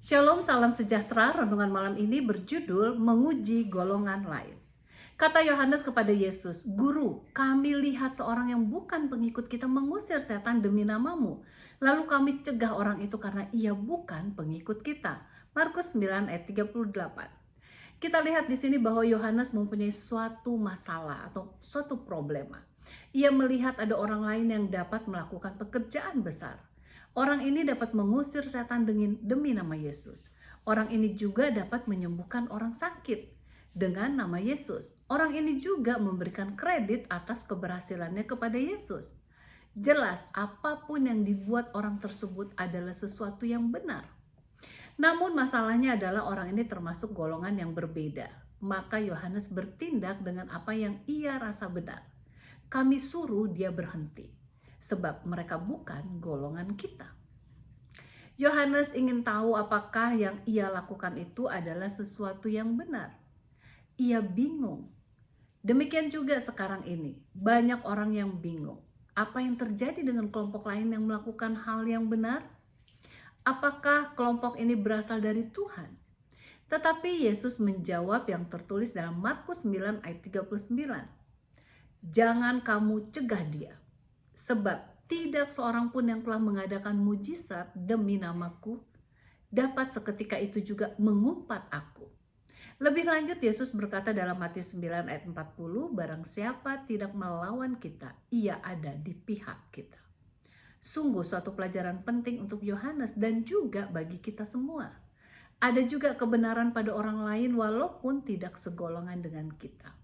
Shalom, salam sejahtera. Renungan malam ini berjudul Menguji Golongan Lain. Kata Yohanes kepada Yesus, "Guru, kami lihat seorang yang bukan pengikut kita mengusir setan demi namamu. Lalu kami cegah orang itu karena ia bukan pengikut kita." Markus 9 ayat 38. Kita lihat di sini bahwa Yohanes mempunyai suatu masalah atau suatu problema. Ia melihat ada orang lain yang dapat melakukan pekerjaan besar. Orang ini dapat mengusir setan demi nama Yesus. Orang ini juga dapat menyembuhkan orang sakit dengan nama Yesus. Orang ini juga memberikan kredit atas keberhasilannya kepada Yesus. Jelas, apapun yang dibuat orang tersebut adalah sesuatu yang benar. Namun masalahnya adalah orang ini termasuk golongan yang berbeda. Maka Yohanes bertindak dengan apa yang ia rasa benar. Kami suruh dia berhenti, sebab mereka bukan golongan kita. Yohanes ingin tahu apakah yang ia lakukan itu adalah sesuatu yang benar. Ia bingung. Demikian juga sekarang ini, banyak orang yang bingung. Apa yang terjadi dengan kelompok lain yang melakukan hal yang benar? Apakah kelompok ini berasal dari Tuhan? Tetapi Yesus menjawab yang tertulis dalam Markus 9 ayat 39. Jangan kamu cegah dia, sebab tidak seorang pun yang telah mengadakan mujizat demi namaku dapat seketika itu juga mengumpat aku. Lebih lanjut Yesus berkata dalam Matius 9 ayat 40, barang siapa tidak melawan kita, ia ada di pihak kita. Sungguh suatu pelajaran penting untuk Yohanes dan juga bagi kita semua. Ada juga kebenaran pada orang lain walaupun tidak segolongan dengan kita.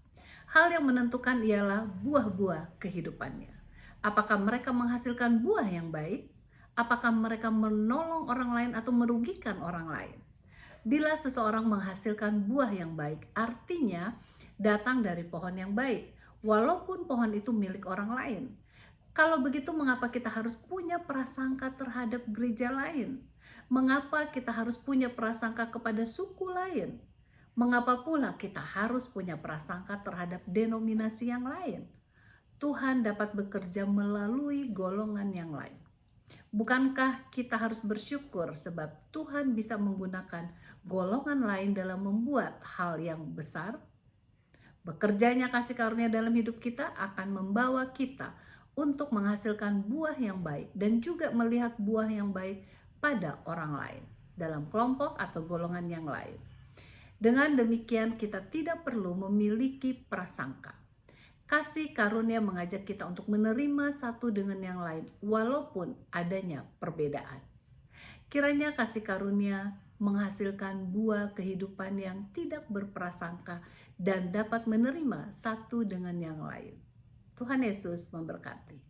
Hal yang menentukan ialah buah-buah kehidupannya. Apakah mereka menghasilkan buah yang baik? Apakah mereka menolong orang lain atau merugikan orang lain? Bila seseorang menghasilkan buah yang baik, artinya datang dari pohon yang baik, walaupun pohon itu milik orang lain. Kalau begitu, mengapa kita harus punya prasangka terhadap gereja lain? Mengapa kita harus punya prasangka kepada suku lain? Mengapa pula kita harus punya prasangka terhadap denominasi yang lain? Tuhan dapat bekerja melalui golongan yang lain. Bukankah kita harus bersyukur sebab Tuhan bisa menggunakan golongan lain dalam membuat hal yang besar? Bekerjanya kasih karunia dalam hidup kita akan membawa kita untuk menghasilkan buah yang baik dan juga melihat buah yang baik pada orang lain, dalam kelompok atau golongan yang lain. Dengan demikian kita tidak perlu memiliki prasangka. Kasih karunia mengajak kita untuk menerima satu dengan yang lain walaupun adanya perbedaan. Kiranya kasih karunia menghasilkan buah kehidupan yang tidak berprasangka dan dapat menerima satu dengan yang lain. Tuhan Yesus memberkati.